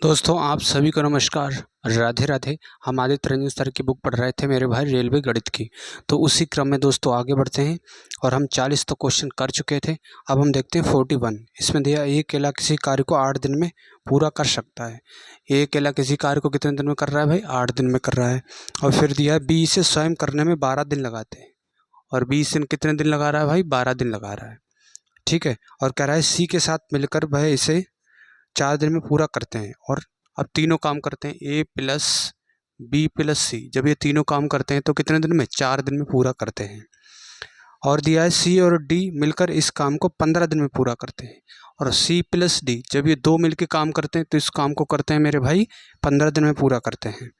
दोस्तों आप सभी को नमस्कार, राधे राधे। हम आदित्य रंजन सर की बुक पढ़ रहे थे मेरे भाई रेलवे गणित की। तो उसी क्रम में दोस्तों आगे बढ़ते हैं और हम 40 तो क्वेश्चन कर चुके थे। अब हम देखते हैं 41। इसमें दिया एक अकेला किसी कार्य को 8 दिन में पूरा कर सकता है। एक अकेला किसी कार्य को कितने दिन में कर रहा है भाई? 8 दिन में कर रहा है। और फिर दिया है बी इसे स्वयं करने में 12 दिन लगाते हैं। और बी इसे कितने दिन लगा रहा है भाई? 12 दिन लगा रहा है। ठीक है। और कह रहा है सी के साथ मिलकर वह इसे 4 दिन में पूरा करते हैं। और अब तीनों काम करते हैं, ए प्लस बी प्लस सी। जब ये तीनों काम करते हैं तो कितने दिन में? 4 दिन में पूरा करते हैं। और दिया है सी और डी मिलकर इस काम को 15 दिन में पूरा करते हैं। और सी प्लस डी जब ये दो मिलकर काम करते हैं तो इस काम को करते हैं मेरे भाई 15 दिन में पूरा करते हैं।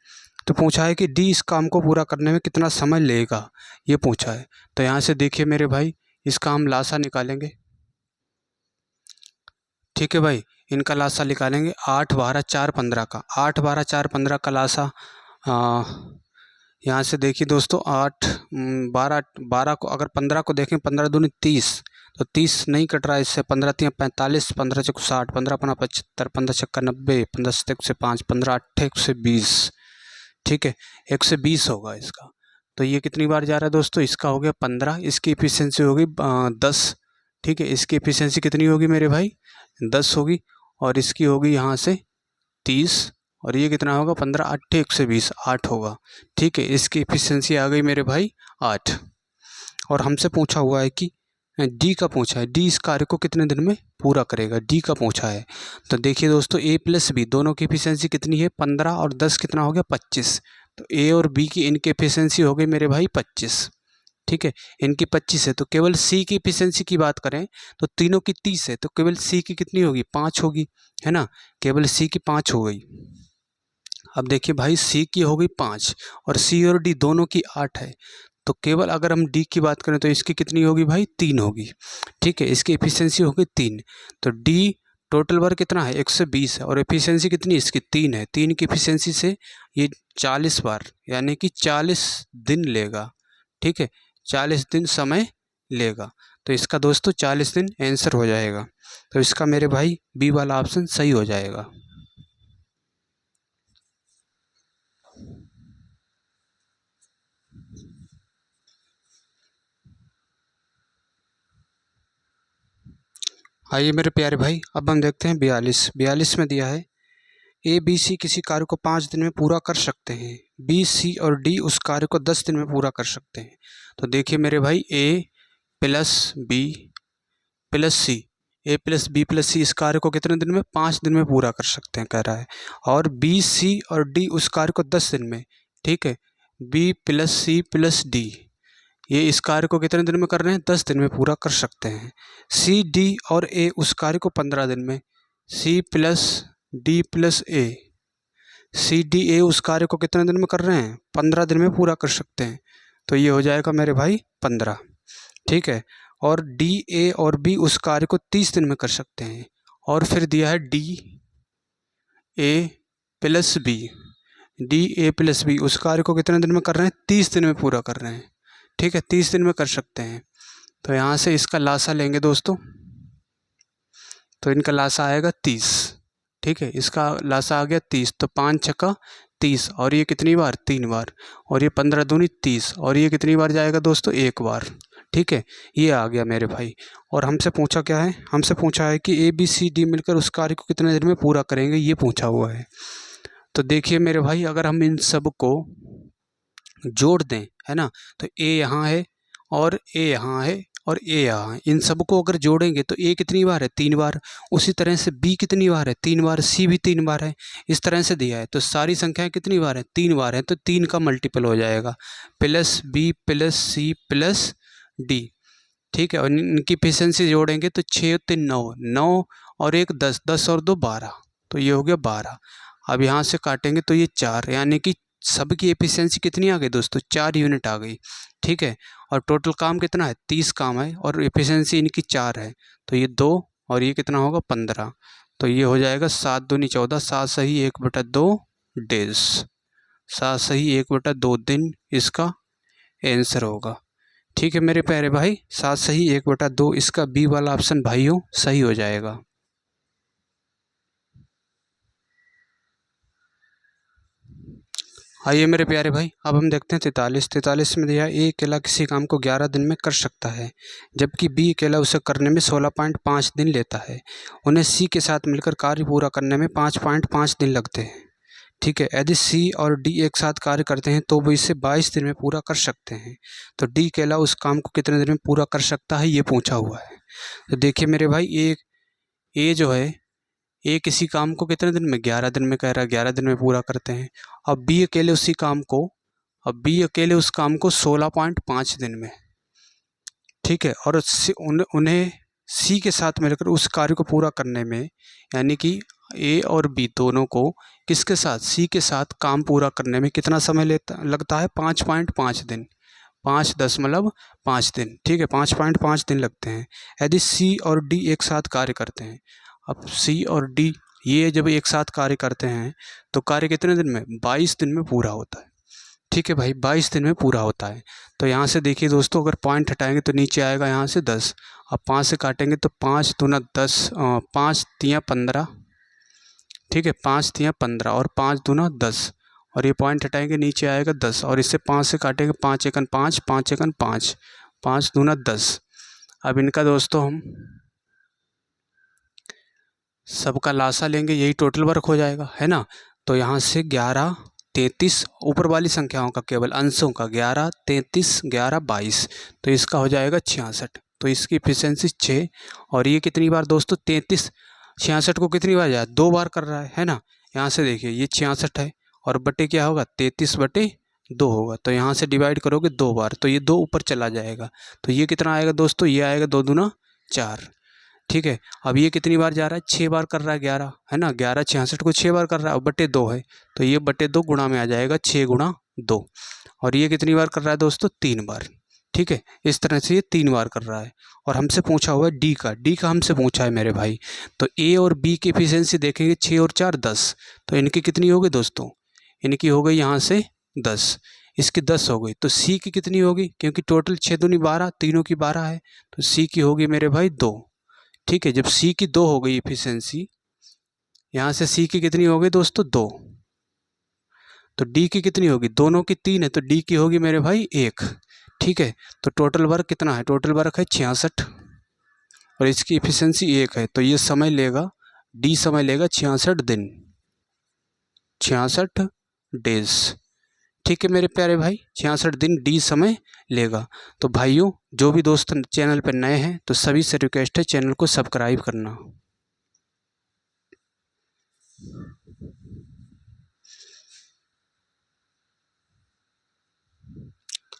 तो पूछा है कि डी इस काम को पूरा करने में कितना समय लेगा, ये पूछा है। तो यहाँ से देखिए मेरे भाई, इसका हम लासा निकालेंगे। ठीक है भाई, इनका लासा निकालेंगे। 8 12 4 15 का 8 12 4 15 का लासा यहाँ से देखिए दोस्तों 8 12 12 को अगर 15 को देखें, 15 दूनी 30, तो 30 नहीं कट रहा है इससे। 15 3 45, 15 चौक 60, 15 15 75, 15 छक्का 90, 15 7 से 5, 15 8 से 20। ठीक है, 120 होगा इसका। तो ये कितनी बार जा रहा है दोस्तों? इसका हो गया 15, इसकी एफिशिएंसी होगी 10। ठीक है, इसकी एफिशिएंसी कितनी होगी मेरे भाई? 10 होगी। और इसकी होगी यहाँ से 30, और ये कितना होगा? 15 8 120, 8 होगा। ठीक है, इसकी एफिशिएंसी आ गई मेरे भाई 8। और हमसे पूछा हुआ है कि डी का पूछा है, डी इस कार्य को कितने दिन में पूरा करेगा, डी का पूछा है। तो देखिए दोस्तों ए प्लस बी दोनों की एफिशिएंसी कितनी है? 15 और 10 कितना हो गया? 25। तो ए और बी की इनकी एफिशिएंसी हो गई मेरे भाई 25। ठीक है, इनकी 25 है। तो केवल सी की एफिशिएंसी की बात करें तो तीनों की 30 है, तो केवल सी की कितनी होगी? 5 होगी, है ना। केवल सी की 5 हो गई। अब देखिए भाई सी की हो गई 5 और सी और डी दोनों की 8 है। तो केवल अगर हम डी की बात करें तो इसकी कितनी होगी भाई? 3 होगी। ठीक है, इसकी एफिशिएंसी होगी 3। तो डी टोटल वर्क कितना है? 120 है। और एफिशिएंसी कितनी? इसकी 3 है। 3 की एफिशिएंसी से ये 40 बार यानी कि 40 दिन लेगा। ठीक है, 40 दिन समय लेगा। तो इसका दोस्तों 40 दिन आंसर हो जाएगा। तो इसका मेरे भाई बी वाला ऑप्शन सही हो जाएगा। आइए मेरे प्यारे भाई, अब हम देखते हैं 42 में दिया है ए बी सी किसी कार्य को 5 दिन में पूरा कर सकते हैं। बी सी और डी उस कार्य को 10 दिन में पूरा कर सकते हैं। तो देखिए मेरे भाई ए प्लस बी प्लस सी, ए प्लस बी प्लस सी इस कार्य को कितने दिन में? 5 दिन में पूरा कर सकते हैं कह रहा है। और बी सी और डी उस कार्य को 10 दिन में। ठीक है, B plus C plus D ये इस कार्य को कितने दिन में कर रहे हैं? 10 दिन में पूरा कर सकते हैं। सी डी और ए उस कार्य को 15 दिन में। C plus D plus A, C D A उस कार्य को कितने दिन में कर रहे हैं? 15 दिन में पूरा कर सकते हैं। तो ये हो जाएगा मेरे भाई 15। ठीक है, और डी ए और बी उस कार्य को 30 दिन में कर सकते हैं। और फिर दिया है D A plus B, D A plus B उस कार्य को कितने दिन में कर रहे हैं? 30 दिन में पूरा कर रहे हैं। ठीक है, 30 दिन में कर सकते हैं। तो यहाँ से इसका लासा लेंगे दोस्तों, तो इनका लासा आएगा 30। ठीक है, इसका लासा आ गया 30। तो 5 छक्का 30, और ये कितनी बार? 3 बार। और ये 15 दूनी 30, और ये कितनी बार जाएगा दोस्तों? 1 बार। ठीक है, ये आ गया मेरे भाई। और हमसे पूछा क्या है? हमसे पूछा है कि ए बी सी डी मिलकर उस कार्य को कितने दिन में पूरा करेंगे, ये पूछा हुआ है। तो देखिए मेरे भाई, अगर हम इन सब को जोड़ दें, है ना, तो ए यहाँ है और ए यहाँ है और ए यहाँ है। इन सबको अगर जोड़ेंगे तो ए कितनी बार है? 3 बार। उसी तरह से बी कितनी बार है? 3 बार। सी भी 3 बार है। इस तरह से दिया है तो सारी संख्याएं कितनी बार है? 3 बार है। तो 3 का मल्टीपल हो जाएगा, plus B plus C plus D. ठीक है, और इनकी एफिशिएंसी जोड़ेंगे तो 6 3 9, 9 और 1 10, 10 और 2 12, तो ये हो गया 12। अब यहाँ से काटेंगे तो ये 4, यानी कि सबकी एफिशिएंसी कितनी आ गई दोस्तों? 4 यूनिट आ गई। ठीक है, और टोटल काम कितना है? 30 काम है, और एफिशिएंसी इनकी 4 है। तो ये 2 और ये कितना होगा? 15। तो ये हो जाएगा 7 दूनी 14, 7 सही 1/2 डेज, 7 सही 1/2 दिन इसका आंसर होगा। ठीक है मेरे प्यारे भाई, 7 सही 1/2 इसका बी वाला ऑप्शन भाइयों सही हो जाएगा। आइए मेरे प्यारे भाई, अब हम देखते हैं 43 में दिया ए अकेला किसी काम को 11 दिन में कर सकता है, जबकि बी अकेला उसे करने में 16.5 दिन लेता है। उन्हें सी के साथ मिलकर कार्य पूरा करने में 5.5 दिन लगते हैं। ठीक है, यदि सी और डी एक साथ कार्य करते हैं तो वो इसे 22 दिन में पूरा कर सकते हैं। तो डी अकेला उस काम को कितने दिन में पूरा कर सकता है, ये पूछा हुआ है। तो देखिए मेरे भाई, ए जो है, ए किसी काम को कितने दिन में, 11 दिन में कह रहा है, 11 दिन में पूरा करते हैं। अब बी अकेले उस काम को 16.5 दिन में, ठीक है, और उन्हें सी के साथ मिलकर उस कार्य को पूरा करने में, यानी कि ए और बी दोनों को किसके साथ, सी के साथ काम पूरा करने में कितना समय लगता है, 5.5 दिन। 5 दिन, ठीक है, 5.5 दिन लगते हैं यदि सी और डी एक साथ कार्य करते हैं। अब सी और डी ये जब एक साथ कार्य करते हैं तो कार्य कितने दिन में, 22 दिन में पूरा होता है। ठीक है भाई, 22 दिन में पूरा होता है। तो यहाँ से देखिए दोस्तों, अगर पॉइंट हटाएंगे तो नीचे आएगा यहाँ से 10। अब 5 से काटेंगे तो 5 दूना 10, 5 तियाँ 15, ठीक है, 5 तियाँ 15 और 5 दूना 10, और ये पॉइंट हटाएंगे नीचे आएगा 10, और इससे 5 से काटेंगे 5 एकन 5, 5 एकन 5, 5 दूना 10। अब इनका दोस्तों हम सबका लासा लेंगे, यही टोटल वर्क हो जाएगा, है ना। तो यहाँ से 11, 33, ऊपर वाली संख्याओं का केवल अंशों का 11, 33, 11, 22, तो इसका हो जाएगा 66। तो इसकी इफिशियंसी 6, और ये कितनी बार दोस्तों, 33, 66 को कितनी बार जाए, 2 बार कर रहा है ना। यहाँ से देखिए ये 66 है, और बटे क्या होगा, 33/2 होगा। तो यहाँ से डिवाइड करोगे 2 बार, तो ये 2 ऊपर चला जाएगा। तो ये कितना आएगा दोस्तों, ये आएगा 2 दूना 4, ठीक है। अब ये कितनी बार जा रहा है, 6 बार कर रहा है, 11 है ना, 11 66 को 6 बार कर रहा है, और बटे 2 है, तो ये बटे 2 गुणा में आ जाएगा, 6 गुणा 2। और ये कितनी बार कर रहा है दोस्तों, 3 बार, ठीक है। इस तरह से ये 3 बार कर रहा है। और हमसे पूछा हुआ है डी का हमसे पूछा है मेरे भाई। तो ए और बी की एफिशिएंसी देखेंगे, 6 और 4 10, तो इनकी कितनी हो गई दोस्तों, इनकी हो गई यहाँ से 10, इसकी 10 हो गई। तो सी की कितनी होगी, क्योंकि टोटल 6 दूनी 12, तीनों की 12 है, तो सी की होगी मेरे भाई 2, ठीक है। जब सी की 2 हो गई एफिशिएंसी, यहाँ से सी की कितनी हो गई दोस्तों, 2, तो डी की कितनी होगी, दोनों की 3 है, तो डी की होगी मेरे भाई 1, ठीक है। तो टोटल वर्क कितना है, टोटल वर्क है 66, और इसकी एफिशिएंसी 1 है, तो ये समय लेगा, डी समय लेगा 66 दिन, 66 डेज, ठीक है मेरे प्यारे भाई, 66 दिन डी समय लेगा। तो भाइयों, जो भी दोस्त चैनल पर नए हैं तो सभी से रिक्वेस्ट है चैनल को सब्सक्राइब करना।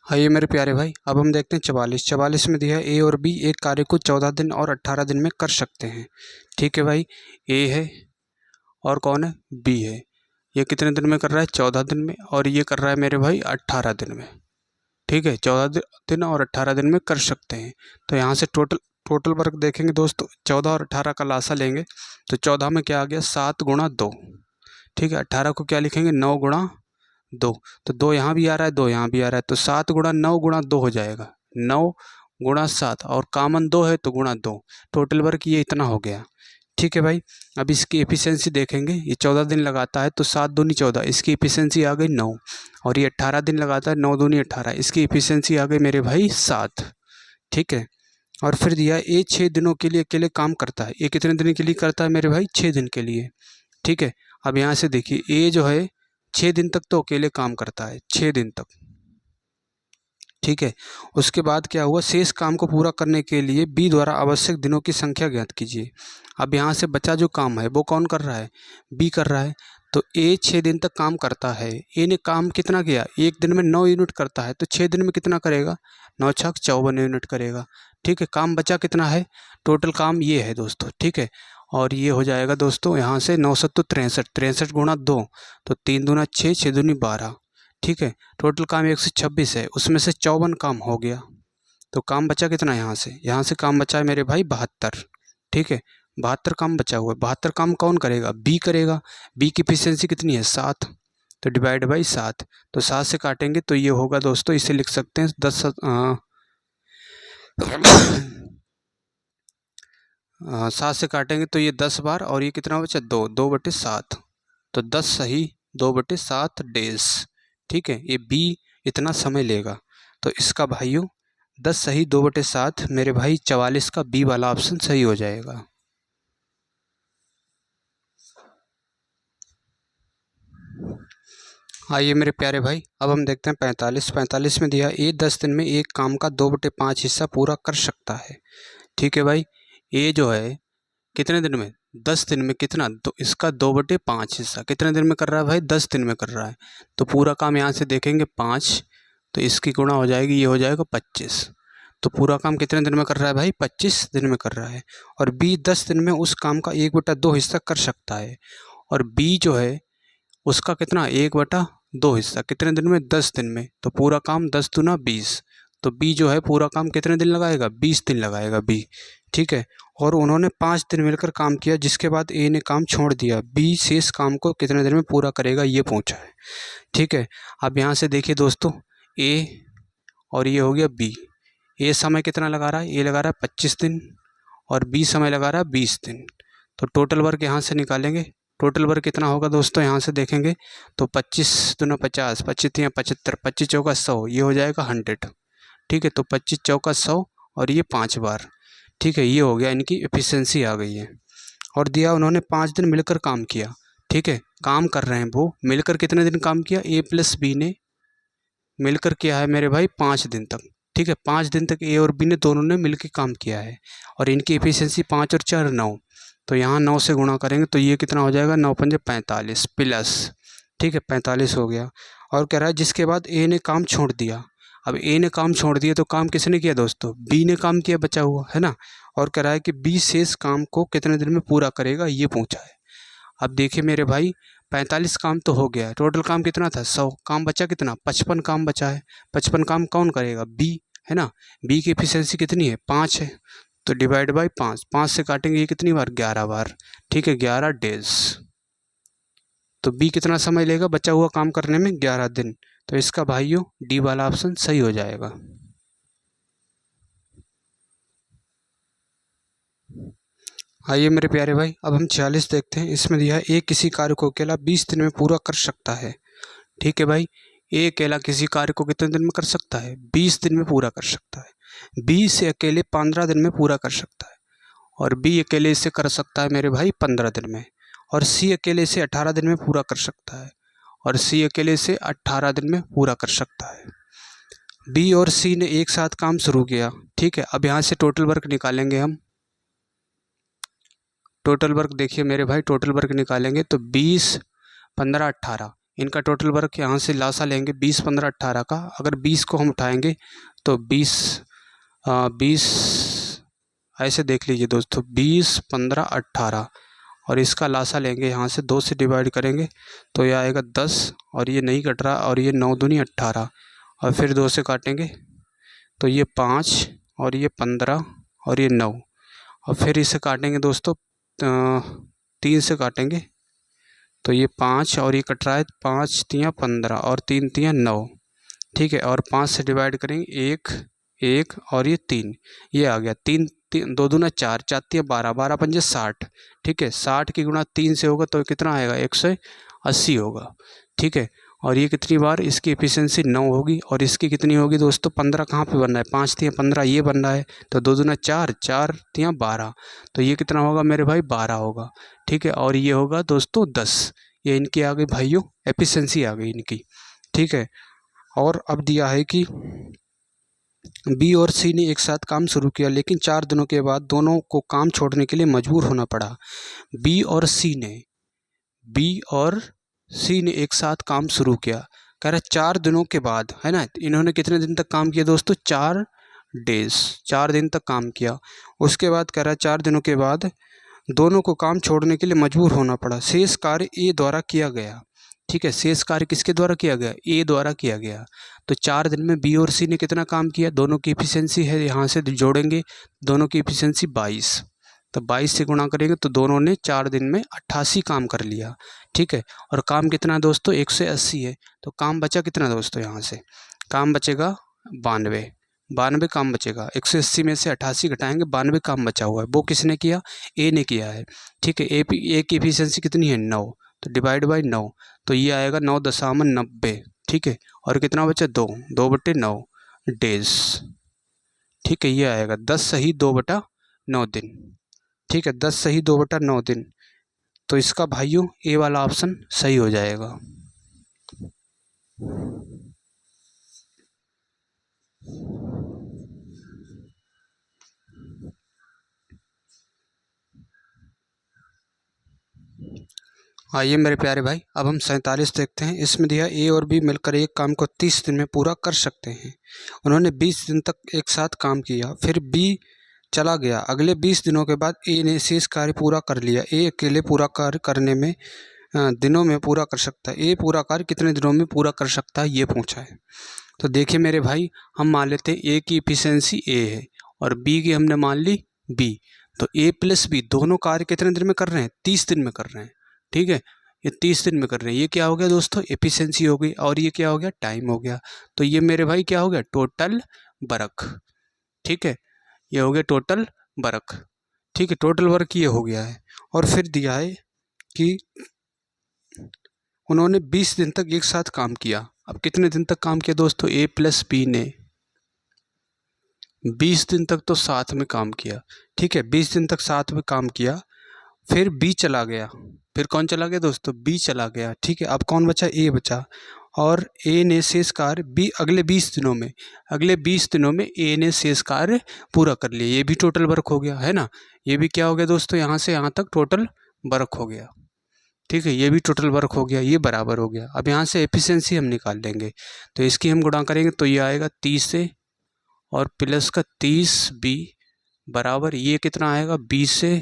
आइए मेरे प्यारे भाई, अब हम देखते हैं 44 में दिया है ए और बी एक कार्य को 14 दिन और 18 दिन में कर सकते हैं। ठीक है भाई, ए है और कौन है, बी है। ये कितने दिन में कर रहा है, 14 दिन में, और ये कर रहा है मेरे भाई 18 दिन में। ठीक है, 14 दिन और 18 दिन में कर सकते हैं। तो यहाँ से टोटल वर्क देखेंगे दोस्तों, 14 और 18 का लासा लेंगे तो 14 में क्या आ गया, 7 गुणा 2, ठीक है। 18 को क्या लिखेंगे, 9 गुणा 2, तो 2 यहाँ भी आ रहा है, 2 यहाँ भी आ रहा है, तो 7 गुणा 9 गुणा 2 हो जाएगा, 9 गुणा 7, और कॉमन 2 है तो गुणा 2, टोटल वर्क ये इतना हो गया। ठीक है भाई, अब इसकी एफिशिएंसी देखेंगे, ये 14 दिन लगाता है तो 7 दूनी 14, इसकी एफिशिएंसी आ गई 9, और ये 18 दिन लगाता है, 9 दूनी 18, इसकी एफिशिएंसी आ गई मेरे भाई 7। ठीक है, और फिर दिया ए 6 दिनों के लिए अकेले काम करता है। ये कितने दिन के लिए करता है मेरे भाई, 6 दिन के लिए। ठीक है, अब यहाँ से देखिए ए जो है 6 दिन तक तो अकेले काम करता है, 6 दिन तक। ठीक है, उसके बाद क्या हुआ, शेष काम को पूरा करने के लिए बी द्वारा आवश्यक दिनों की संख्या ज्ञात कीजिए। अब यहाँ से बचा जो काम है वो कौन कर रहा है, बी कर रहा है। तो ए 6 दिन तक काम करता है, ए ने काम कितना किया, एक दिन में 9 यूनिट करता है, तो 6 दिन में कितना करेगा, 9 छक 54 यूनिट करेगा। ठीक है, काम बचा कितना है, टोटल काम ये है दोस्तों। ठीक है, और ये हो जाएगा दोस्तों यहाँ से 9 7 63, 63 गुणा 2, तो 3 दूना 6, 6 दूनी 12। ठीक है, टोटल काम 126 है, उसमें से 54 काम हो गया, तो काम बचा कितना, यहाँ से काम बचा है मेरे भाई 72। ठीक है, 72 काम बचा हुआ है, 72 काम कौन करेगा, बी करेगा। बी की एफिशिएंसी कितनी है, 7, तो डिवाइड बाई 7, तो 7 से काटेंगे तो ये होगा दोस्तों, इसे लिख सकते हैं 10 7 से काटेंगे तो ये 10 बार, और ये कितना बचा, 2, 2/7, तो 10 सही 2/7 डेज। ठीक है, ये बी इतना समय लेगा। तो इसका भाइयों 10 सही 2/7 मेरे भाई 44 का बी वाला ऑप्शन सही हो जाएगा। आइए मेरे प्यारे भाई, अब हम देखते हैं 45 में दिया ए 10 दिन में एक काम का 2/5 हिस्सा पूरा कर सकता है। ठीक है भाई, ए जो है कितने दिन में, 10 दिन में कितना, तो इसका 2/5 हिस्सा कितने दिन में कर रहा है भाई, 10 दिन में कर रहा है। तो पूरा काम यहाँ से देखेंगे 5, तो इसकी गुणा हो जाएगी, ये हो जाएगा 25। तो पूरा काम कितने दिन में कर रहा है भाई, 25 दिन में कर रहा है। और बी 10 दिन में उस काम का 1/2 हिस्सा कर सकता है। और बी जो है उसका कितना, 1/2 हिस्सा कितने दिन में, 10 दिन में। तो पूरा काम 10 दूना 20। तो बी जो है पूरा काम कितने दिन लगाएगा, 20 दिन लगाएगा बी। ठीक है, और उन्होंने 5 दिन मिलकर काम किया, जिसके बाद ए ने काम छोड़ दिया। बी शेष काम को कितने दिन में पूरा करेगा, ये पूछा है। ठीक है, अब यहाँ से देखिए दोस्तों, ए और ये हो गया बी। ए समय कितना लगा रहा है, ए लगा रहा है 25 दिन, और बी समय लगा रहा है 20 दिन। तो टोटल वर्क यहाँ से निकालेंगे। टोटल वर्क कितना होगा दोस्तों, यहाँ से देखेंगे तो 25 दूना 50, 25 तियाँ 75, 25 चौका 100, ये हो जाएगा 100। ठीक है, तो 25 चौका 100 और ये 5 बार। ठीक है, ये हो गया, इनकी एफिशिएंसी आ गई है। और दिया उन्होंने 5 दिन मिलकर काम किया। ठीक है, काम कर रहे हैं वो मिलकर, कितने दिन काम किया, ए प्लस बी ने मिलकर किया है मेरे भाई 5 दिन तक। ठीक है, 5 दिन तक ए और बी ने दोनों ने मिलकर काम किया है। और इनकी एफिशिएंसी 5 और 4 9। तो यहाँ 9 से गुणा करेंगे तो ये कितना हो जाएगा, 9 पंजे 45 प्लस, ठीक है 45 हो गया। और कह रहा है जिसके बाद ए ने काम छोड़ दिया। अब ए ने काम छोड़ दिया तो काम किसने किया दोस्तों, बी ने काम किया, बचा हुआ है ना। और कह रहा है कि बी शेष काम को कितने दिन में पूरा करेगा, ये पूछा है। अब देखिए मेरे भाई, 45 काम तो हो गया, टोटल काम कितना था 100, काम बचा कितना, 55 काम बचा है। 55 काम कौन करेगा, बी, है ना। बी की एफिशिएंसी कितनी है, 5 है। तो डिवाइड बाई 5, 5 से काटेंगे ये कितनी बार, 11 बार। ठीक है, 11 डेज। तो बी कितना समय लेगा बचा हुआ काम करने में, 11 दिन। तो इसका भाइयों डी वाला ऑप्शन सही हो जाएगा। आइए मेरे प्यारे भाई, अब हम 46 देखते हैं। इसमें दिया है ए किसी कार्य को अकेला 20 दिन में पूरा कर सकता है। ठीक है भाई, ए अकेला किसी कार्य को कितने दिन में कर सकता है, 20 दिन में पूरा कर सकता है। बी से अकेले 15 दिन में पूरा कर सकता है। और बी अकेले इसे कर सकता है मेरे भाई 15 दिन में। और सी अकेले इसे 18 दिन में पूरा कर सकता है। और सी अकेले इसे 18 दिन में पूरा कर सकता है। बी और सी ने एक साथ काम शुरू किया। ठीक है, अब यहाँ से टोटल वर्क निकालेंगे हम। टोटल वर्क देखिए मेरे भाई, टोटल वर्क निकालेंगे तो 20 15 18, इनका टोटल वर्क यहाँ से लासा लेंगे 20 15 18 का। अगर 20 को हम उठाएंगे तो 20 ऐसे देख लीजिए दोस्तों, 20 15 18, और इसका लासा लेंगे यहाँ से 2 से डिवाइड करेंगे तो यह आएगा 10, और ये नहीं कट रहा, और ये 9 दूनी 18, और फिर 2 से काटेंगे तो ये 5, और ये 15, और ये 9, और फिर इसे काटेंगे दोस्तों 3 से काटेंगे तो ये 5, और ये कट रहा है 5 तियाँ 15 और 3 तियाँ 9। ठीक है, और 5 से डिवाइड करेंगे 1 1, और ये 3, ये आ गया 3 3 2 दूना 4, 4 तियाँ 12, 12 पंजे 60। ठीक है, 60 की गुणा 3 से होगा तो कितना आएगा, 180 होगा। ठीक है, और ये कितनी बार, इसकी एफिशिएंसी 9 होगी। और इसकी कितनी होगी दोस्तों, 15 कहाँ पे बन रहा है, 5 तियाँ 15 ये बन रहा है, तो 2 दूना 4, 4 तियाँ 12, तो ये कितना होगा मेरे भाई, 12 होगा। ठीक है, और ये होगा दोस्तों 10। ये इनकी आ गई भाइयों, एफिशिएंसी आ गई इनकी। ठीक है, और अब दिया है कि बी और सी ने एक साथ काम शुरू किया, लेकिन 4 दिनों के बाद दोनों को काम छोड़ने के लिए मजबूर होना पड़ा। बी और सी ने एक साथ काम शुरू किया। कह रहा 4 दिनों के बाद, है ना। इन्होंने कितने दिन तक काम किया दोस्तों, 4 डेज, 4 दिन तक काम किया। उसके बाद कह रहा है 4 दिनों के बाद दोनों को काम छोड़ने के लिए मजबूर होना पड़ा। शेष कार्य ए द्वारा किया गया। ठीक है, शेष कार्य किसके द्वारा किया गया, ए द्वारा किया गया। तो 4 दिन में बी और सी ने कितना काम किया, दोनों की एफिशिएंसी है, यहाँ से जोड़ेंगे दोनों की एफिशिएंसी 22, तो 22 से गुणा करेंगे तो दोनों ने 4 दिन में 88 काम कर लिया। ठीक है, और काम कितना दोस्तों, 180 है। तो काम बचा कितना दोस्तों, यहाँ से काम बचेगा 92 काम बचेगा। 180 में से 88 घटाएंगे, 92 काम बचा हुआ है। वो किसने किया, ए ने किया है। ठीक है, ए की एफिशिएंसी कितनी है 9, तो डिवाइड बाई 9, तो ये आएगा 9 दशामलव 90। ठीक है, और कितना बचा 2, 2/9 डेज। ठीक है, ये आएगा 10 सही 2/9 दिन। ठीक है, 10 सही 2/9 दिन। तो इसका भाइयों ए वाला ऑप्शन सही हो जाएगा। आइए मेरे प्यारे भाई, अब हम 47 देखते हैं। इसमें दिया ए और बी मिलकर एक काम को 30 दिन में पूरा कर सकते हैं। उन्होंने 20 दिन तक एक साथ काम किया, फिर बी चला गया। अगले 20 दिनों के बाद ए ने शेष कार्य पूरा कर लिया। ए अकेले पूरा कार्य करने में दिनों में पूरा कर सकता है। ए पूरा कार्य कितने दिनों में पूरा कर सकता है, ये पूछा है। तो देखिए मेरे भाई, हम मान लेते हैं ए की इफिशियंसी ए है और बी की हमने मान ली बी। तो ए प्लस बी दोनों कार्य कितने दिन में कर रहे हैं, 30 दिन में कर रहे हैं। ठीक है, ये 30 दिन में कर रहे हैं। ये क्या हो गया दोस्तों, एफिशिएंसी हो गई, और ये क्या हो गया, टाइम हो गया। तो ये मेरे भाई क्या हो गया, टोटल वर्क। ठीक है, ये हो गया टोटल वर्क। ठीक है, टोटल वर्क ये हो गया है। और फिर दिया है कि उन्होंने 20 दिन तक एक साथ काम किया। अब कितने दिन तक काम किया दोस्तों, ए प्लस बी ने 20 दिन तक तो साथ में काम किया। ठीक है, 20 दिन तक साथ में काम किया, फिर बी चला गया। फिर कौन चला गया दोस्तों, बी चला गया। ठीक है, अब कौन बचा, ए बचा। और ए ने शेष कार्य बी अगले 20 दिनों में ए ने शेष कार्य पूरा कर लिया। ये भी टोटल वर्क हो गया है ना। ये भी क्या हो गया दोस्तों, यहाँ से यहाँ तक टोटल वर्क हो गया। ठीक है, ये भी टोटल वर्क हो गया, ये बराबर हो गया। अब यहाँ से एफिशिएंसी हम निकाल लेंगे। तो इसकी हम गुणा करेंगे तो ये आएगा 30 से और प्लस का 30 बी बराबर ये कितना आएगा, 20 से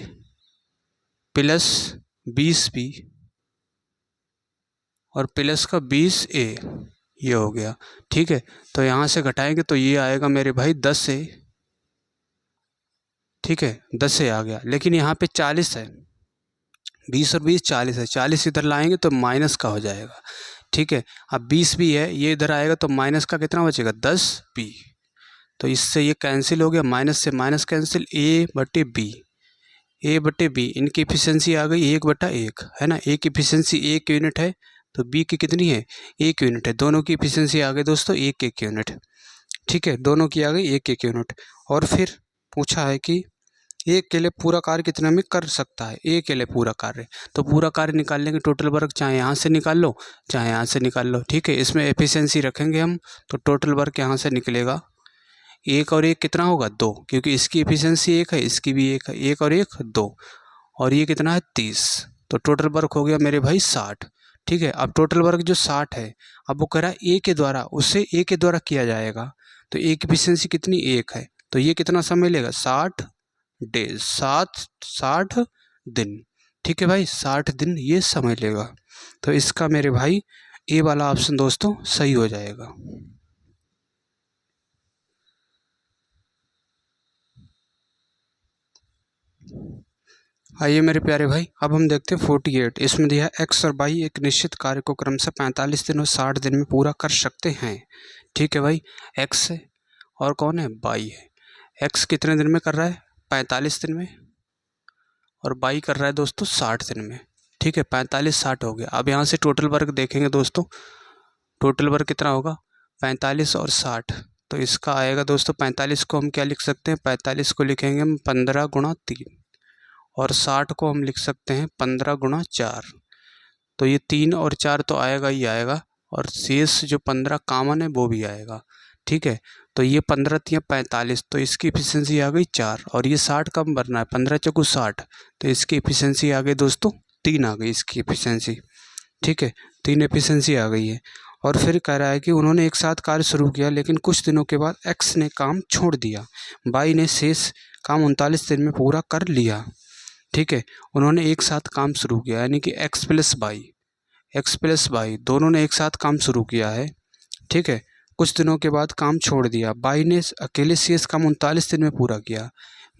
प्लस 20 बी और प्लस का 20 ए, ये हो गया। ठीक है, तो यहाँ से घटाएंगे तो ये आएगा मेरे भाई 10 से। ठीक है, 10 से आ गया, लेकिन यहाँ पे 40 है। 20 और 20 40 है, 40 इधर लाएंगे तो माइनस का हो जाएगा। ठीक है, अब 20 भी है, ये इधर आएगा तो माइनस का कितना बचेगा, 10 बी। तो इससे ये कैंसिल हो गया, माइनस से माइनस कैंसिल, ए बटे बी, ए बटे बी। इनकी एफिशिएंसी आ गई 1/1 है ना। ए की एफिशिएंसी 1 यूनिट है तो बी की कितनी है, 1 यूनिट है। दोनों की एफिशिएंसी आ गई दोस्तों 1-1 यूनिट। ठीक है, दोनों की आ गई 1-1 यूनिट। और फिर पूछा है कि ए अकेले पूरा कार्य कितने में कर सकता है, ए अकेले पूरा कार्य। तो पूरा कार्य निकाल लेंगे टोटल वर्क, चाहे यहाँ से निकाल लो चाहे यहाँ से निकाल लो। ठीक है, इसमें एफिशिएंसी रखेंगे हम तो टोटल वर्क यहाँ से निकलेगा। 1 और 1 कितना होगा, 2, क्योंकि इसकी एफिशिएंसी 1 है, इसकी भी 1 है। 1 और 1 2, और ये कितना है 30। तो टोटल वर्क हो गया मेरे भाई 60। ठीक है, अब टोटल वर्क जो 60 है, अब वो कह रहा है ए के द्वारा, उससे ए के द्वारा किया जाएगा। तो ए की एफिशिएंसी कितनी, 1 है। तो ये कितना समय लेगा, 60 डेज, 60 दिन। ठीक है भाई, 60 दिन ये समय लेगा। तो इसका मेरे भाई ए वाला ऑप्शन दोस्तों सही हो जाएगा। आइए मेरे प्यारे भाई, अब हम देखते हैं 48। इसमें दिया एक्स और वाई एक निश्चित कार्य को क्रमशः 45 दिन और 60 दिन में पूरा कर सकते हैं। ठीक है भाई, एक्स है और कौन है, वाई है। एक्स कितने दिन में कर रहा है, 45 दिन में, और वाई कर रहा है दोस्तों 60 दिन में। ठीक है, 45-60 हो गया। अब यहाँ से टोटल वर्क देखेंगे दोस्तों, टोटल वर्क कितना होगा, 45 और 60। तो इसका आएगा दोस्तों 45 को हम क्या लिख सकते हैं, 45 को लिखेंगे हम 15 गुणा 3, और 60 को हम लिख सकते हैं 15 गुणा 4। तो ये 3 और 4 तो आएगा ही आएगा, और शेष जो 15 कॉमन है वो भी आएगा। ठीक है, तो ये 15 3 45, तो इसकी एफिशिएंसी आ गई 4, और ये 60 कम भरना है, 15 चौकू 60, तो इसकी एफिशिएंसी आ गई दोस्तों 3 आ गई इसकी एफिशिएंसी। ठीक है, 3 एफिशिएंसी आ गई है। और फिर कह रहा है कि उन्होंने एक साथ कार्य शुरू किया, लेकिन कुछ दिनों के बाद एक्स ने काम छोड़ दिया। वाई ने शेष काम 39 दिन में पूरा कर लिया। ठीक है, उन्होंने एक साथ काम शुरू किया, यानी कि एक्स प्लस वाई दोनों ने एक साथ काम शुरू किया है। ठीक है, कुछ दिनों के बाद काम छोड़ दिया। वाई ने अकेले शेष काम 39 दिन में पूरा किया।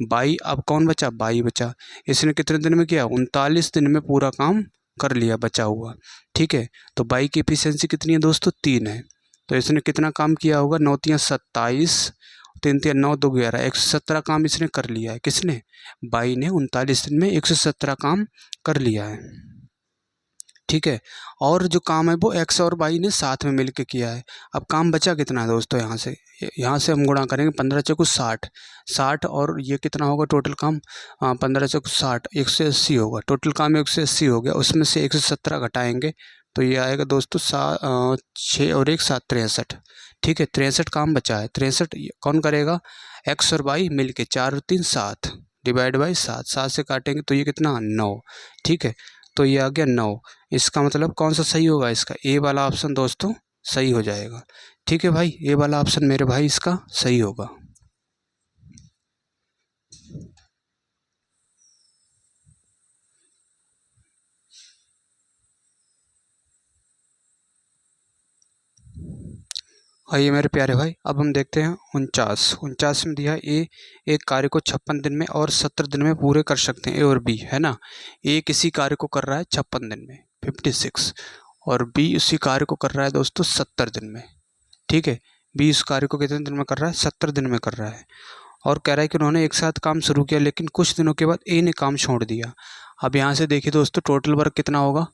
वाई, अब कौन बचा, वाई बचा। इसने कितने दिन में किया, 39 दिन में पूरा काम कर लिया बचा हुआ। ठीक है, तो वाई की एफिशिएंसी कितनी है दोस्तों, 3 है। तो इसने कितना काम किया होगा, 9 3 27, 3 3 9 2 11, 117 काम इसने कर लिया है। किसने, वाई ने 39 दिन में 117 काम कर लिया है। ठीक है। और जो काम है वो एक्स और वाई ने साथ में मिलके किया है। अब काम बचा कितना है दोस्तों, यहाँ से हम गुणा करेंगे 15 चौको 60, 60 और ये कितना होगा टोटल काम, 15 चौको 60, 180 होगा टोटल काम, 180 हो गया। उसमें से 117 घटाएंगे तो ये आएगा दोस्तों 6 और 1 7 63। ठीक है, 63 काम बचा है। 63 कौन करेगा, एक्स और वाई मिल के, 4 और 3 7 डिवाइड बाई 7, 7 से काटेंगे तो ये कितना 9। ठीक है, तो ये आ गया 9। इसका मतलब कौन सा सही होगा, इसका ए वाला ऑप्शन दोस्तों सही हो जाएगा। ठीक है भाई, ए वाला ऑप्शन मेरे भाई इसका सही होगा। आइए मेरे प्यारे भाई, अब हम देखते हैं 49 में दिया ए, एक कार्य को 56 दिन में और 70 दिन में पूरे कर सकते हैं, ए और बी, है ना। ए किसी कार्य को कर रहा है 56 दिन में 56, और बी उसी कार्य को कर रहा है दोस्तों 70 दिन में। ठीक है, बी उस कार्य को कितने दिन में कर रहा है, 70 दिन में कर रहा है। और कह रहा है कि उन्होंने एक साथ काम शुरू किया लेकिन कुछ दिनों के बाद ए ने काम छोड़ दिया। अब यहाँ से देखिए दोस्तों टोटल वर्क कितना होगा,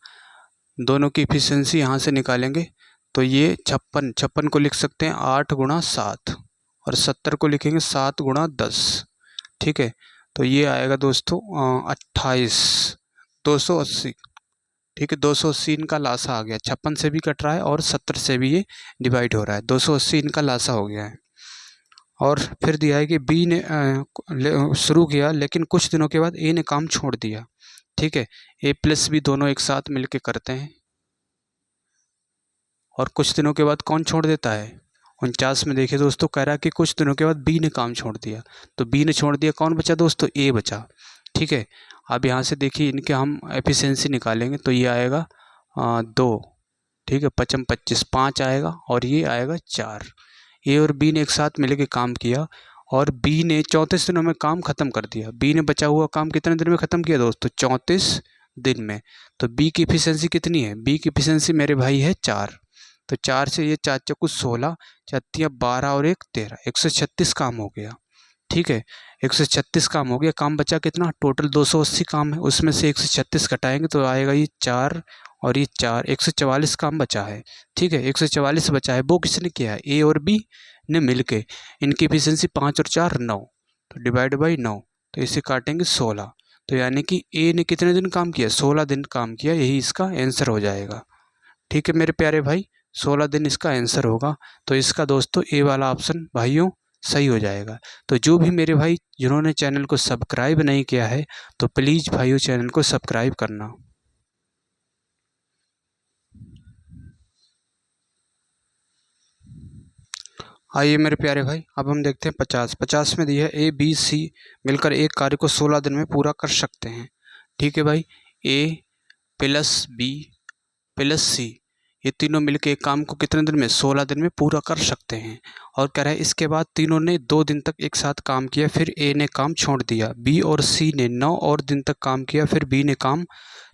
दोनों की इफिशियंसी यहाँ से निकालेंगे तो ये 56 को लिख सकते हैं 8 गुणा 7, और 70 को लिखेंगे 7 गुणा 10। ठीक है, तो ये आएगा दोस्तों 28, 280। ठीक है, 280 इनका लासा आ गया, 56 से भी कट रहा है और 70 से भी ये डिवाइड हो रहा है, 280 इनका लासा हो गया है। और फिर दिया है कि बी ने शुरू किया लेकिन कुछ दिनों के बाद ए ने काम छोड़ दिया। ठीक है, ए प्लस बी दोनों एक साथ मिलके करते हैं, और कुछ दिनों के बाद कौन छोड़ देता है, 49 में देखिए दोस्तों कह रहा है कि कुछ दिनों के बाद बी ने काम छोड़ दिया, तो बी ने छोड़ दिया, कौन बचा दोस्तों, ए बचा। ठीक है, अब यहाँ से देखिए इनके हम एफिशिएंसी निकालेंगे तो ये आएगा 2। ठीक है, 55 25 5 आएगा और ये आएगा 4। ए और बी ने एक साथ मिलकर काम किया और बी ने 34 दिनों में काम खत्म कर दिया। बी ने बचा हुआ काम कितने दिन में ख़त्म किया दोस्तों, 34 दिन में। तो बी की इफिशियंसी कितनी है, बी की इफिशियंसी मेरे भाई है 4। तो 4 से ये 4 चौको 16, 4 12 और 1 13, 136 काम हो गया। ठीक है, 136 काम हो गया। काम बचा कितना, टोटल 280 काम है, उसमें से 136 घटाएंगे तो आएगा ये 4 और ये 4, 144 काम बचा है। ठीक है, 144 बचा है, वो किसने किया है, ए और बी ने मिलके। इनकी एफिशिएंसी 5 और 4 9, तो डिवाइड बाई 9, तो इसे काटेंगे 16। तो यानी कि ए ने कितने दिन काम किया, 16 दिन काम किया, यही इसका आंसर हो जाएगा। ठीक है मेरे प्यारे भाई, 16 दिन इसका आंसर होगा। तो इसका दोस्तों ए वाला ऑप्शन भाइयों सही हो जाएगा। तो जो भी मेरे भाई जिन्होंने चैनल को सब्सक्राइब नहीं किया है तो प्लीज़ भाइयों चैनल को सब्सक्राइब करना। आइए मेरे प्यारे भाई, अब हम देखते हैं 50 में दिया है ए बी सी मिलकर एक कार्य को 16 दिन में पूरा कर सकते हैं। ठीक है भाई, ए प्लस बी प्लस सी, ये तीनों मिलकर एक काम को कितने दिन में, 16 दिन में पूरा कर सकते हैं। और कह रहा है इसके बाद तीनों ने 2 दिन तक एक साथ काम किया, फिर ए ने काम छोड़ दिया। बी और सी ने 9 और दिन तक काम किया, फिर बी ने काम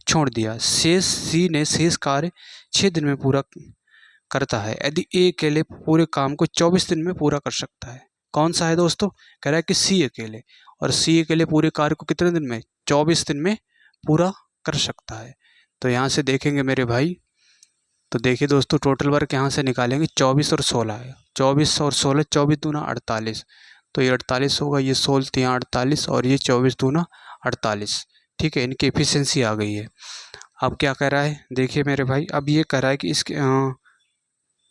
छोड़ दिया। शेष सी ने शेष कार्य 6 दिन में पूरा करता है। यदि ए अकेले पूरे काम को 24 दिन में पूरा कर सकता है। कौन सा है दोस्तों, कह रहा है कि सी अकेले, और सी अकेले पूरे कार्य को कितने दिन में, 24 दिन में पूरा कर सकता है। तो यहाँ से देखेंगे मेरे भाई, तो देखिए दोस्तों टोटल वर्क यहाँ से निकालेंगे, 24 और 16 है, 24 और 16, 24 दूना 48, तो ये 48 होगा, ये 16 यहाँ 48 और ये 24 दूना 48। ठीक है, इनकी एफिशिएंसी आ गई है। अब क्या कह रहा है देखिए मेरे भाई, अब ये कह रहा है कि इसके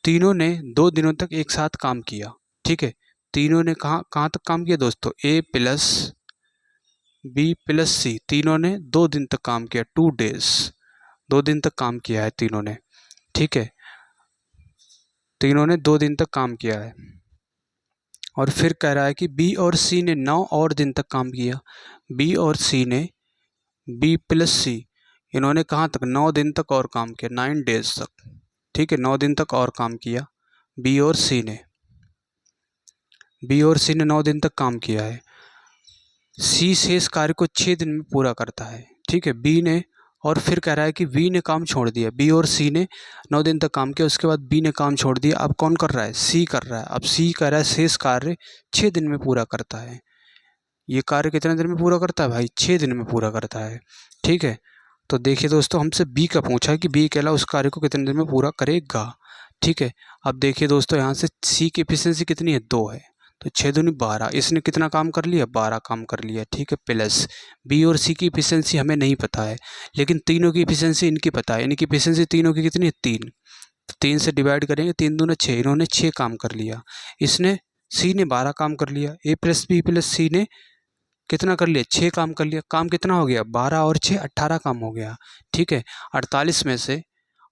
तीनों ने 2 दिनों तक एक साथ काम किया। ठीक है, तीनों ने कहाँ तक काम किया दोस्तों, ए प्लस बी प्लस सी, तीनों ने 2 दिन तक काम किया, 2 डेज, 2 दिन तक काम किया है तीनों ने। ठीक है, तीनों ने 2 दिन तक काम किया है। और फिर कह रहा है कि बी और सी ने 9 और दिन तक काम किया। बी और सी ने, बी प्लस सी, इन्होंने कहाँ तक, 9 दिन तक और काम किया, 9 डेज तक। ठीक है, 9 दिन तक और काम किया बी और सी ने, बी और सी ने 9 दिन तक काम किया है। सी शेष कार्य को 6 दिन में पूरा करता है। ठीक है, बी ने, और फिर कह रहा है कि बी ने काम छोड़ दिया। बी और सी ने 9 दिन तक काम किया, उसके बाद बी ने काम छोड़ दिया। अब कौन कर रहा है, सी कर रहा है। अब सी कह रहा है शेष कार्य 6 दिन में पूरा करता है। ये कार्य कितने दिन में पूरा करता है भाई, 6 दिन में पूरा करता है। ठीक है, तो देखिए दोस्तों, हमसे बी का पूछा है कि बी अकेला उस कार्य को कितने दिन में पूरा करेगा। ठीक है, अब देखिए दोस्तों, यहाँ से सी की एफिशिएंसी कितनी है, 2 है, तो 6 दूनी 12। इसने कितना काम कर लिया, 12 काम कर लिया। ठीक है, प्लस बी और सी की एफिशिएंसी हमें नहीं पता है, लेकिन तीनों की एफिशिएंसी इनकी पता है। इनकी एफिशिएंसी तीनों की कितनी है, 3। तो 3 से डिवाइड करेंगे, 3 दूना 6, इन्होंने 6 काम कर लिया। इसने सी ने 12 काम कर लिया। ए प्लस बी प्लस सी ने कितना कर लिया, 6 काम कर लिया। काम कितना हो गया, 12 और 6 18 काम हो गया। ठीक है, 48 में से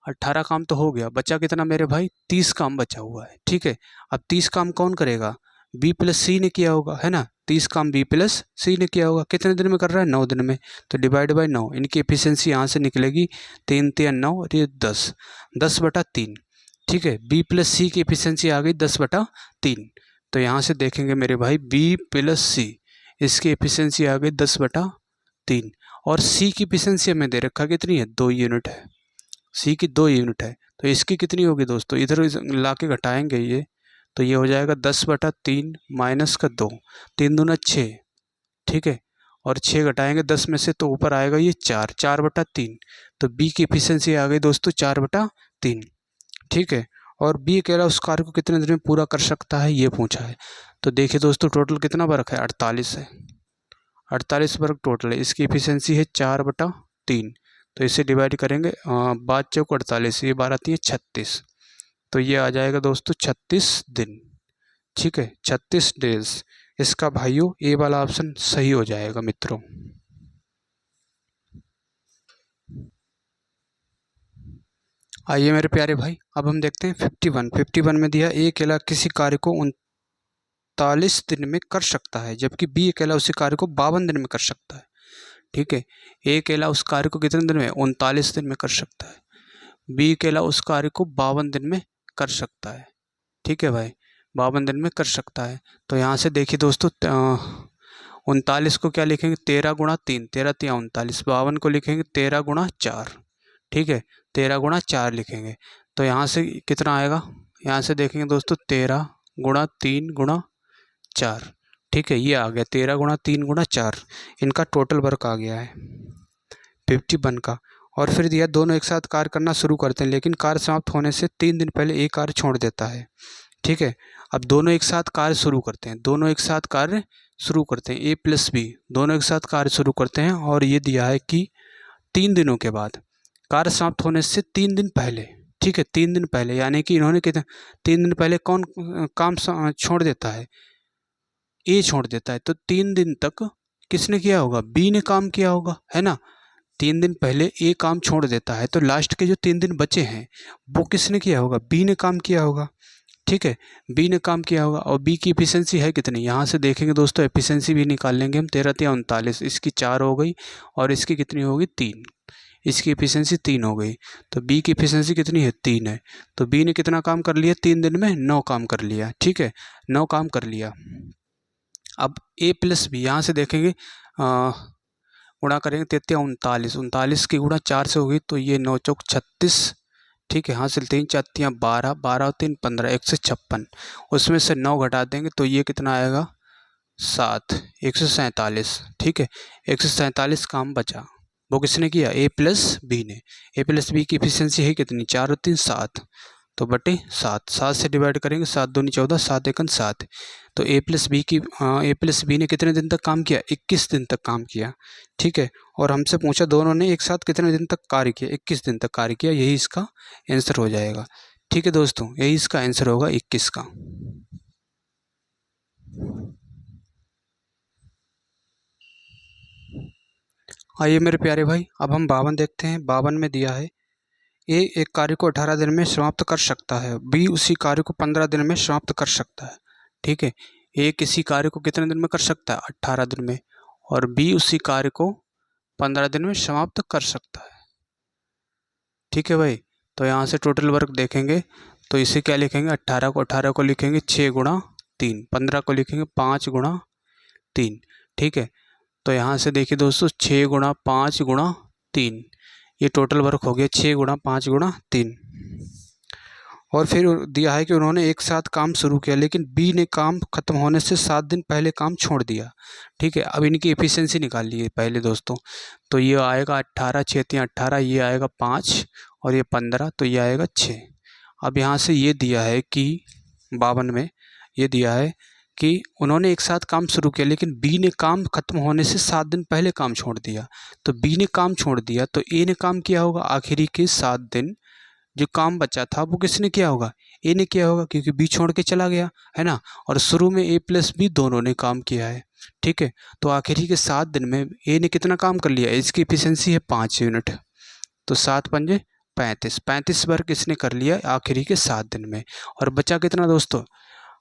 18 काम तो हो गया, बचा कितना मेरे भाई, 30 काम बचा हुआ है। ठीक है, अब 30 काम कौन करेगा, बी प्लस सी ने किया होगा, है ना। 30 काम बी प्लस सी ने किया होगा। कितने दिन में कर रहा है, 9 दिन में। तो डिवाइड बाई 9, इनकी एफिशिएंसी यहाँ से निकलेगी 3 3 9 और ये 10, 10/3। ठीक है, बी प्लस सी की एफिशिएंसी आ गई 10/3। तो यहाँ से देखेंगे मेरे भाई, बी प्लस सी इसकी एफिशिएंसी आ गई 10/3। और सी की एफिशिएंसी हमें दे रखा कितनी है, 2 यूनिट है। सी की 2 यूनिट है, तो इसकी कितनी होगी दोस्तों, इधर ला के घटाएंगे ये, तो ये हो जाएगा 10/3 माइनस का 2, 3 दूना 6। ठीक है, और 6 घटाएंगे 10 में से, तो ऊपर आएगा ये 4, 4/3। तो बी की एफिशिएंसी आ गई दोस्तों 4/3। ठीक है, और बी अकेला उस कार्य को कितने दिन में पूरा कर सकता है, ये पूछा है। तो देखिए दोस्तों, टोटल कितना वर्क है, 48 है। 48 वर्ग टोटल है। इसकी एफिशिएंसी है 4/3। तो इसे डिवाइड करेंगे, 5 चौक 48, ये 12 3 36। तो ये आ जाएगा दोस्तों 36 दिन। ठीक है, 36 डेज। इसका भाइयों ए वाला ऑप्शन सही हो जाएगा मित्रों। आइए मेरे प्यारे भाई, अब हम देखते हैं 51 में दिया, ए अकेला किसी कार्य को 39 दिन में कर सकता है, जबकि बी अकेला उसी कार्य को 52 दिन में कर सकता है। ठीक है, ए अकेला उस कार्य को कितने दिन में, 39 दिन में कर सकता है। बी अकेला उस कार्य को 52 दिन में कर सकता है। ठीक है भाई, 52 दिन में कर सकता है। तो यहाँ से देखिए दोस्तों, 39 को क्या लिखेंगे, 13 गुणा 3, 13 3 39। 52 को लिखेंगे 13 गुणा 4। ठीक है, 13 गुणा 4 लिखेंगे। तो यहाँ से कितना आएगा, यहाँ से देखेंगे दोस्तों, 13 गुणा 3 गुणा 4। ठीक है, ये आ गया 13 गुणा 3 गुणा 4। इनका टोटल वर्क आ गया है 51 का। और फिर दिया, दोनों एक साथ कार्य करना शुरू करते हैं, लेकिन कार्य समाप्त होने से 3 दिन पहले एक कार्य छोड़ देता है। ठीक है, अब दोनों एक साथ कार्य शुरू करते हैं, दोनों एक साथ कार्य शुरू करते हैं, ए प्लस बी दोनों एक साथ कार्य शुरू करते हैं। और ये दिया है कि 3 दिनों के बाद, कार्य समाप्त होने से 3 दिन पहले। ठीक है, 3 दिन पहले, यानी कि इन्होंने कितने 3 दिन पहले कौन काम छोड़ देता है, ए छोड़ देता है। तो 3 दिन तक किसने किया होगा, बी ने काम किया होगा, है ना। 3 दिन पहले ए काम छोड़ देता है, तो लास्ट के जो 3 दिन बचे हैं वो किसने किया होगा, बी ने काम किया होगा। ठीक है, बी ने काम किया होगा। और बी की एफिशिएंसी है कितनी, यहाँ से देखेंगे दोस्तों, एफिशिएंसी भी निकाल लेंगे हम। 13 3 39, इसकी 4 हो गई, और इसकी कितनी होगी, 3। इसकी एफिशिएंसी 3 हो गई। तो बी की एफिशिएंसी कितनी है, 3 है। तो बी ने कितना काम कर लिया 3 दिन में, 9 काम कर लिया। ठीक है, 9 काम कर लिया। अब ए प्लस बी, यहाँ से देखेंगे, गुणा करेंगे, 33 39, 39 की गुणा 4 से होगी, तो ये 9 चौक 36। ठीक है, हासिल 3 4 12, 12 और 3 15, 156। उसमें से 9 घटा देंगे, तो ये कितना आएगा, 7, 147। ठीक है, 147 काम बचा, वो किसने किया, ए प्लस बी ने। ए प्लस बी की एफिशिएंसी है कितनी, 4 और 3 7, तो बटे 7, 7 से डिवाइड करेंगे, 7 दूनी 14, 7 एकन 7। तो ए प्लस बी ने कितने दिन तक काम किया, 21 दिन तक काम किया। ठीक है, और हमसे पूछा दोनों ने एक साथ कितने दिन तक कार्य किया, 21 दिन तक कार्य किया, यही इसका आंसर हो जाएगा। ठीक है दोस्तों, यही इसका आंसर होगा 21 का। आइए मेरे प्यारे भाई, अब हम 52 देखते हैं। 52 में दिया है, ए एक कार्य को 18 दिन में समाप्त कर सकता है, बी उसी कार्य को 15 दिन में समाप्त कर सकता है। ठीक है, ए किसी कार्य को कितने दिन में कर सकता है, 18 दिन में, और बी उसी कार्य को 15 दिन में समाप्त कर सकता है। ठीक है भाई, तो यहाँ से टोटल वर्क देखेंगे, तो इसे क्या लिखेंगे, 18 को लिखेंगे 6 गुणा 3, 15 को लिखेंगे 5 गुणा 3। ठीक है, तो यहाँ से देखिए दोस्तों, 6 गुणा 5 गुणा 3, ये टोटल वर्क हो गया 6 गुणा 5 गुणा 3। और फिर दिया है कि उन्होंने एक साथ काम शुरू किया लेकिन बी ने काम ख़त्म होने से 7 दिन पहले काम छोड़ दिया। ठीक है, अब इनकी एफिशिएंसी निकाल लिए पहले दोस्तों। तो ये आएगा 18, 6 18, ये आएगा 5 और ये 15, तो ये आएगा 6। अब यहाँ से ये दिया है कि 52 में ये दिया है कि उन्होंने एक साथ काम शुरू किया लेकिन बी ने काम ख़त्म होने से 7 दिन पहले काम छोड़ दिया। तो बी ने काम छोड़ दिया तो ए ने काम किया होगा आखिरी के 7 दिन जो काम बचा था वो किसने किया होगा, ए ने किया होगा, क्योंकि बी छोड़ के चला गया है ना। और शुरू में ए प्लस बी दोनों ने काम किया है। ठीक है, तो आखिरी के 7 दिन में ए ने कितना काम कर लिया, इसकी एफिशिएंसी है 5 यूनिट। तो 7 पंजे 35, 35 वर्क इसने कर लिया आखिरी के 7 दिन में। और बचा कितना दोस्तों,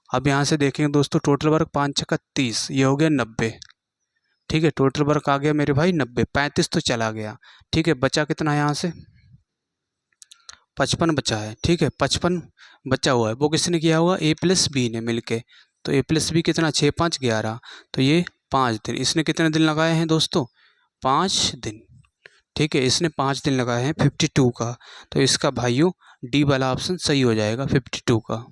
अब यहाँ से देखेंगे दोस्तों, टोटल वर्क 5 छक्का 30, ये हो गया 90। ठीक है, टोटल वर्क आ गया मेरे भाई 90, 35 तो चला गया। ठीक है, बचा कितना है यहाँ से 55 बचा है। ठीक है, 55 बचा हुआ है, वो किसने किया होगा, ए प्लस बी ने मिलके। तो ए प्लस बी कितना, 6 5 11, तो ये 5 दिन। इसने कितने दिन लगाए हैं दोस्तों, 5 दिन। ठीक है, इसने 5 दिन लगाए हैं 52 का। तो इसका भाइयों डी वाला ऑप्शन सही हो जाएगा 52 का।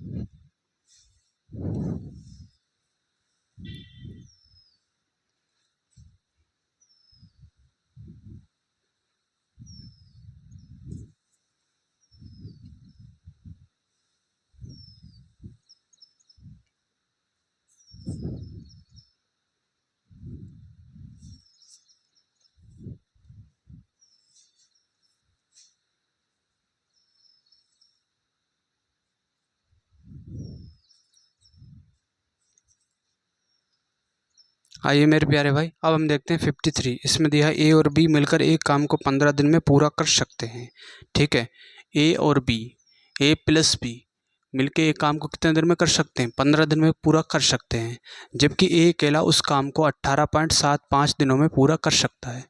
आइए मेरे प्यारे भाई, अब हम देखते हैं 53। इसमें दिया है ए और बी मिलकर एक काम को 15 दिन में पूरा कर सकते हैं। ठीक है, ए और बी, ए प्लस बी मिलके एक काम को कितने दिन में कर सकते हैं, 15 दिन में पूरा कर सकते हैं। जबकि ए अकेला उस काम को 18.75 दिनों में पूरा कर सकता है।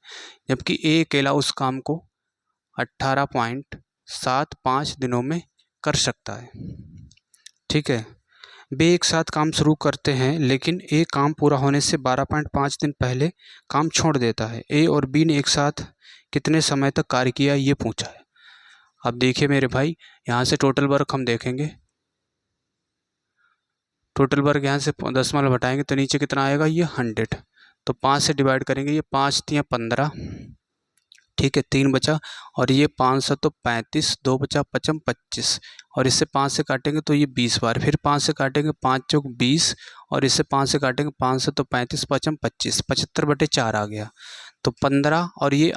जबकि ए अकेला उस काम को 18.75 दिनों में कर सकता है। ठीक है, वे एक साथ काम शुरू करते हैं लेकिन ए काम पूरा होने से 12.5 दिन पहले काम छोड़ देता है। ए और बी ने एक साथ कितने समय तक कार्य किया ये पूछा है। अब देखिए मेरे भाई, यहाँ से टोटल वर्क हम देखेंगे। टोटल वर्क यहाँ से 10 घटाएंगे तो नीचे कितना आएगा, ये 100। तो 5 से डिवाइड करेंगे, ये 5 3 15। ठीक है, 3 बचा और ये 500 तो 35, 2 बचा 55 25। और इससे 5 से काटेंगे तो ये 20 बार, फिर 5 से काटेंगे 5 चौक 20 और इससे 5 से काटेंगे 500 तो 35 55 25, 75/4 आ गया। तो 15 और ये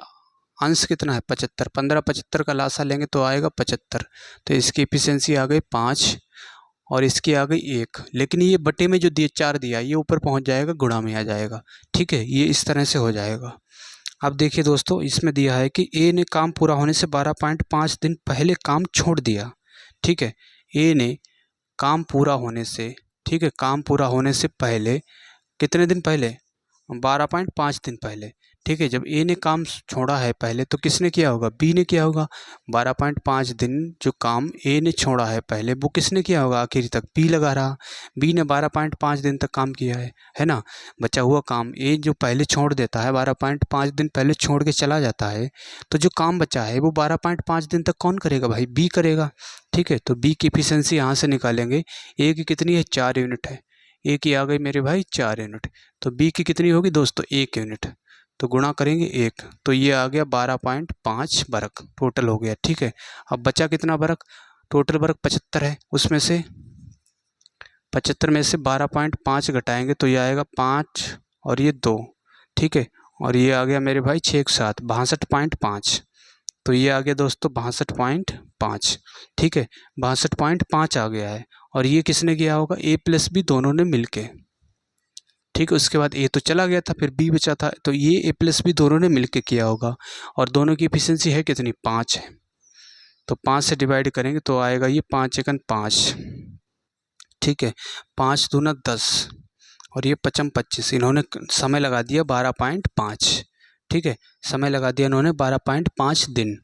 अंश कितना है 75, 15 75 का लासा लेंगे तो आएगा 75। तो इसकी एफिशिएंसी आ गई 5 और इसकी आ गई 1। लेकिन ये बटे में जो दिए 4 दिया ये ऊपर पहुंच जाएगा, गुणा में आ जाएगा। ठीक है, ये इस तरह से हो जाएगा। अब देखिए दोस्तों, इसमें दिया है कि ए ने काम पूरा होने से 12.5 दिन पहले काम छोड़ दिया। ठीक है, ए ने काम पूरा होने से, ठीक है, काम पूरा होने से पहले कितने दिन पहले, 12.5 दिन पहले। ठीक है, जब ए ने काम छोड़ा है पहले तो किसने किया होगा, बी ने किया होगा। 12.5 दिन जो काम ए ने छोड़ा है पहले वो किसने किया होगा आखिरी तक, बी लगा रहा। बी ने 12.5 दिन तक काम किया है ना। बचा हुआ काम ए जो पहले छोड़ देता है, 12.5 दिन पहले छोड़ के चला जाता है, तो जो काम बचा है वो 12.5 दिन तक कौन करेगा भाई, बी करेगा। ठीक है, तो बी की एफिशिएंसी यहाँ से निकालेंगे। ए की कितनी है, 4 यूनिट है। ए की आ गई मेरे भाई 4 यूनिट। तो बी की कितनी होगी दोस्तों, 1 यूनिट। तो गुणा करेंगे 1, तो ये आ गया 12.5 वर्क टोटल हो गया। ठीक है, अब बचा कितना वर्क, टोटल वर्क 75 है, उसमें से 75 में से 12.5 घटाएंगे तो ये आएगा 5 और ये 2। ठीक है, और ये आ गया मेरे भाई 6 7 62.5। तो ये आ गया दोस्तों 62.5। ठीक है, 62.5 आ गया है। और ये किसने किया होगा, ए प्लस बी दोनों ने मिलके। ठीक है, उसके बाद ए तो चला गया था, फिर बी बचा था, तो ये ए प्लस बी दोनों ने मिलके किया होगा। और दोनों की एफिशिएंसी है कितनी, 5 है। तो 5 से डिवाइड करेंगे तो आएगा ये 5 एकन 5। ठीक है, 5 दूना 10 और ये 55 25। इन्होंने समय लगा दिया 12.5। ठीक है, समय लगा दिया इन्होंने 12.5 दिन।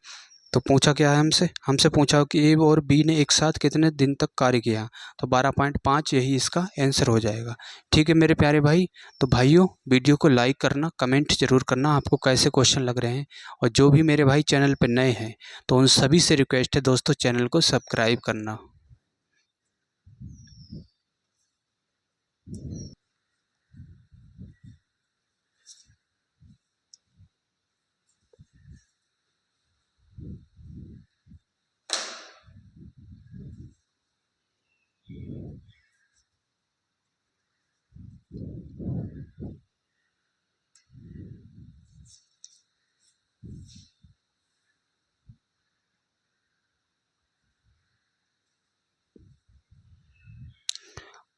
तो पूछा क्या है हमसे पूछा कि ए और बी ने एक साथ कितने दिन तक कार्य किया, तो 12.5 यही इसका आंसर हो जाएगा। ठीक है मेरे प्यारे भाई, तो भाइयों वीडियो को लाइक करना, कमेंट जरूर करना आपको कैसे क्वेश्चन लग रहे हैं। और जो भी मेरे भाई चैनल पर नए हैं तो उन सभी से रिक्वेस्ट है दोस्तों, चैनल को सब्सक्राइब करना।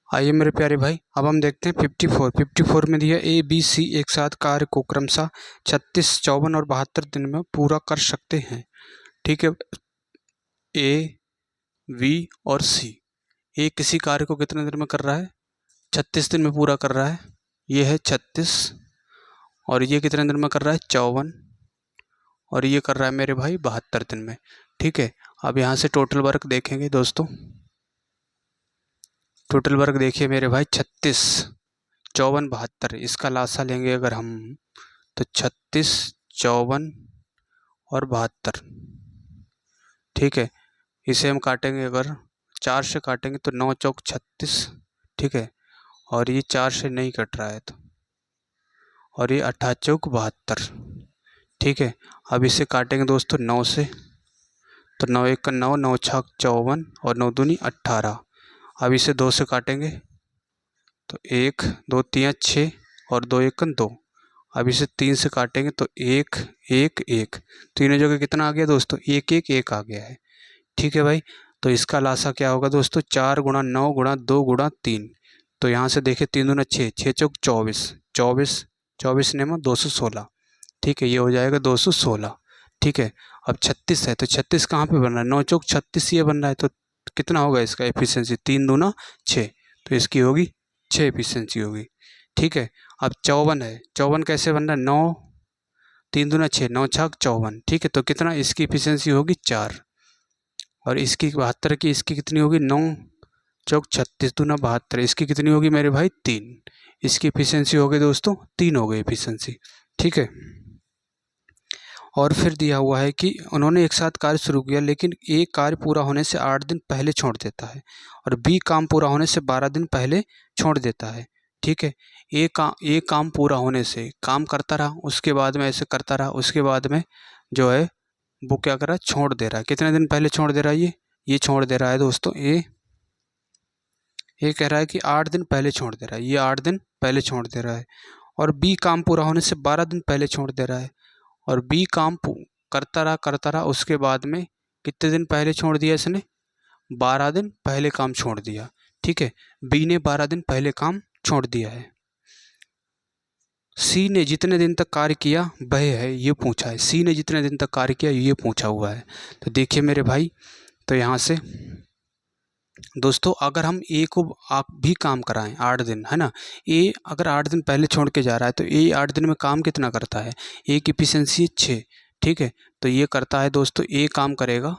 आइए मेरे प्यारे भाई, अब हम देखते हैं 54 में दिया ए बी सी एक साथ कार्य को क्रमशः 36, 54 और 72 दिन में पूरा कर सकते हैं। ठीक है, ए वी और सी, ए किसी कार्य को कितने दिन में कर रहा है? 36 दिन में पूरा कर रहा है। ये है 36 और ये कितने दिन में कर रहा है? 54 और ये कर रहा है मेरे भाई 72 दिन में। ठीक है, अब यहाँ से टोटल वर्क देखेंगे दोस्तों। टोटल वर्क देखिए मेरे भाई, 36, 54, 72, इसका लासा लेंगे अगर हम तो 36, 54 और 72। ठीक है, इसे हम काटेंगे अगर 4 से काटेंगे तो 9 चौक 36। ठीक है, और ये 4 से नहीं कट रहा है तो, और ये 18 चौक 72। ठीक है, अब इसे काटेंगे दोस्तों 9 से तो 9 एक 9, 9 छक 54 और 9 दूनी 18। अब इसे 2 से काटेंगे तो 1 2 3 6 और 2 एक 2। अब इसे 3 से काटेंगे तो 1 1 1, तीनों जगह कितना आ गया दोस्तों? 1 1 1 आ गया है। ठीक है भाई, तो इसका लासा क्या होगा दोस्तों? 4 गुणा 9 गुणा 2 गुणा 3। तो यहाँ से देखिए 3 दूना 6, 6 चौक 24, 24 24 ने 216। ठीक है, ये हो जाएगा 216। ठीक है, अब 36 है तो 36 कहाँ पे बन रहा है? 9 चौक 36 ये बन रहा है, तो कितना होगा इसका एफिशिएंसी? 3 दूना 6, तो इसकी होगी 6 एफिशिएंसी होगी। ठीक है, अब 54 है, 54 कैसे बन रहा है? 9 3 दूना 6, 9 छक 54। ठीक है, तो कितना इसकी एफिशिएंसी होगी? 4। और इसकी 72 की, इसकी कितनी होगी? 9 चौक 36 दूना 72, इसकी कितनी होगी मेरे भाई? 3। इसकी एफिशिएंसी हो गई दोस्तों 3 हो गई एफिशिएंसी। ठीक है, और फिर दिया हुआ है कि उन्होंने एक साथ कार्य शुरू किया लेकिन ए कार्य पूरा होने से 8 दिन पहले छोड़ देता है और बी काम पूरा होने से 12 दिन पहले छोड़ देता है। ठीक है, ए काम पूरा होने से काम करता रहा, उसके बाद में ऐसे करता रहा, उसके बाद में जो है वो क्या कर रहा है? छोड़ दे रहा है। कितने दिन पहले छोड़ दे रहा है? ये छोड़ दे रहा है दोस्तों, ये कह रहा है कि 8 दिन पहले छोड़ दे रहा है, ये 8 दिन पहले छोड़ दे रहा है। और बी काम पूरा होने से 12 दिन पहले छोड़ दे रहा है और बी काम करता रहा, उसके बाद में कितने दिन पहले छोड़ दिया इसने? 12 दिन पहले काम छोड़ दिया। ठीक है, बी ने 12 दिन पहले काम छोड़ दिया है। सी ने जितने दिन तक कार्य किया वह है, ये पूछा है। सी ने जितने दिन तक कार्य किया ये पूछा हुआ है। तो देखिए मेरे भाई, तो यहाँ से दोस्तों अगर हम ए को आप भी काम कराएं 8 दिन, है ना, ए अगर 8 दिन पहले छोड़ के जा रहा है तो ए 8 दिन में काम कितना करता है? ए की एफिशिएंसी 6। ठीक है, तो ये करता है दोस्तों, ए काम करेगा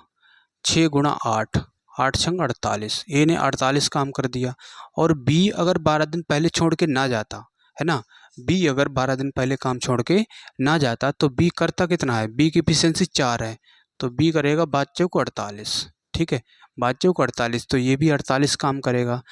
6 गुणा 8, 8 छंग 48, ए ने 48 काम कर दिया। और बी अगर 12 दिन पहले छोड़ के ना जाता, है ना, बी अगर 12 दिन पहले काम छोड़ के ना जाता तो बी करता कितना है? बी की एफिशिएंसी 4 है, तो बी करेगा 5 चौक 48। ठीक है, 5 चौक 48, तो ये भी 48 काम करेगा।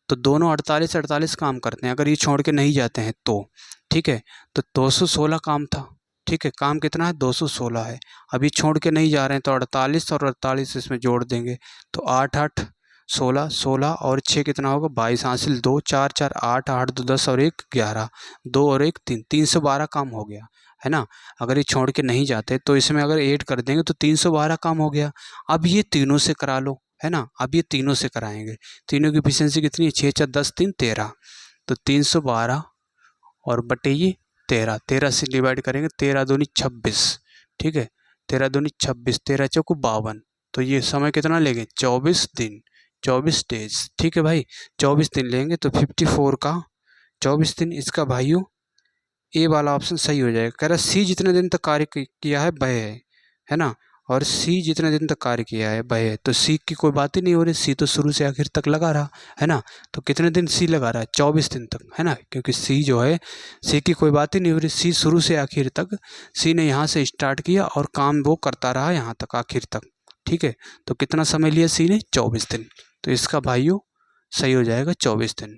तो दोनों 48 48 काम करते हैं अगर ये छोड़ के नहीं जाते हैं तो। ठीक है, तो 216 काम था। ठीक है, काम कितना है? 216 है। अभी छोड़ के नहीं जा रहे हैं तो 48 और 48 इसमें जोड़ देंगे तो 8 8 16, 16 और 6 कितना होगा? 22, हासिल 2 4 4 8 8 2 10 और 1 11, 2 और 1 3, 312 काम हो गया, है ना। अगर ये छोड़ के नहीं जाते तो इसमें अगर ऐड कर देंगे तो 312 काम हो गया। अब ये तीनों से करा लो, है ना, अब ये तीनों से कराएंगे। तीनों की एफिशिएंसी कितनी है? 6 4 10 3 13, तो 312 और बटे ये 13, 13 से डिवाइड करेंगे, 13 दूनी 26। ठीक है, 13 दूनी 26, 13 चौको 52, तो ये समय कितना लेंगे? 24 दिन, 24 डेज। ठीक है भाई, 24 दिन लेंगे तो 54 का 24 दिन, इसका भाइयों ए वाला ऑप्शन सही हो जाएगा। कह रहा सी जितने दिन तक कार्य किया है वह है ना, और सी जितने दिन तक कार्य किया है वह है, तो सी की कोई बात ही नहीं हो रही, सी तो शुरू से आखिर तक लगा रहा, है ना। तो कितने दिन सी लगा रहा है? 24 दिन तक, है ना, क्योंकि सी जो है, सी की कोई बात ही नहीं हो रही, सी शुरू से आखिर तक, सी ने यहाँ से स्टार्ट किया और काम वो करता रहा यहाँ तक आखिर तक। ठीक है, तो कितना समय लिया सी ने? 24 दिन, तो इसका भाइयों सही हो जाएगा 24 दिन।